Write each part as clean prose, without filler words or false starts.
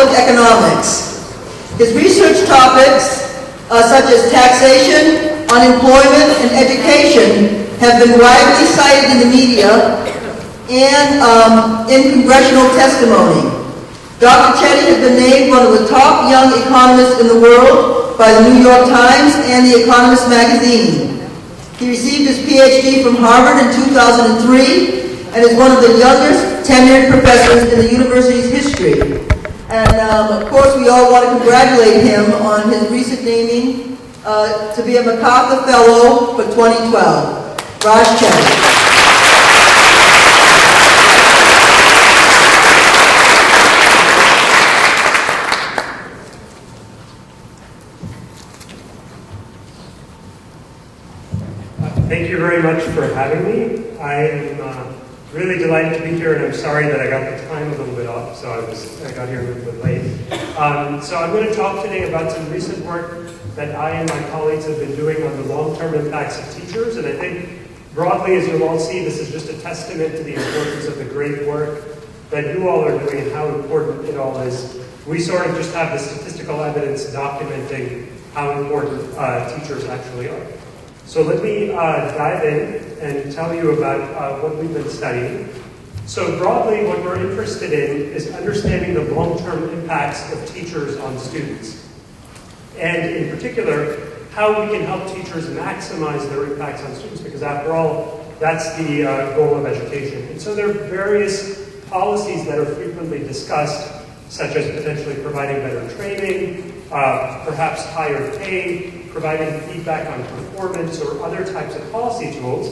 public economics. His research topics, such as taxation, unemployment, and education, have been widely cited in the media and in congressional testimony. Dr. Chetty has been named one of the top young economists in the world by the New York Times and The Economist magazine. He received his PhD from Harvard in 2003 and is one of the youngest tenured professors in the university's history. And of course, we all want to congratulate him on his recent naming to be a MacArthur Fellow for 2012. Raj Chetty. Thank you very much for having me. I am really delighted to be here, and I'm sorry that I got the time a little bit off, so I got here a little bit late. So I'm going to talk today about some recent work that I and my colleagues have been doing on the long-term impacts of teachers, and I think broadly, as you'll all see, this is just a testament to the importance of the great work that you all are doing and how important it all is. We sort of just have the statistical evidence documenting how important teachers actually are. So let me dive in and tell you about what we've been studying. So broadly, what we're interested in is understanding the long-term impacts of teachers on students. And in particular, how we can help teachers maximize their impacts on students, because after all, that's the goal of education. And so there are various policies that are frequently discussed, such as potentially providing better training, perhaps higher pay, providing feedback on performance, or other types of policy tools.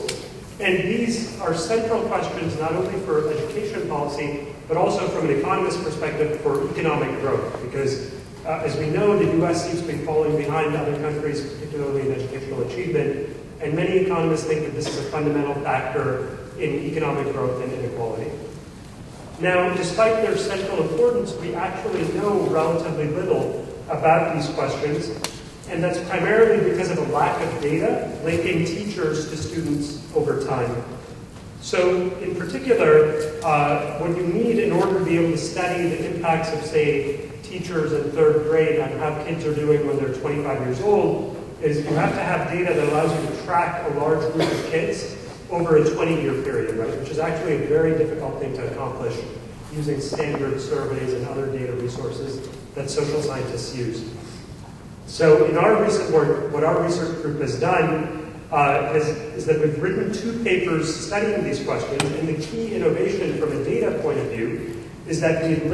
And these are central questions not only for education policy, but also from an economist perspective for economic growth. Because as we know, the US seems to be falling behind other countries, particularly in educational achievement. And many economists think that this is a fundamental factor in economic growth and inequality. Now, despite their central importance, we actually know relatively little about these questions. And that's primarily because of a lack of data linking teachers to students over time. So in particular, what you need in order to be able to study the impacts of, say, teachers in third grade on how kids are doing when they're 25 years old is you have to have data that allows you to track a large group of kids over a 20-year period, right? Which is actually a very difficult thing to accomplish using standard surveys and other data resources that social scientists use. So in our recent work, what our research group has done is that we've written 2 papers studying these questions, and the key innovation from a data point of view is that we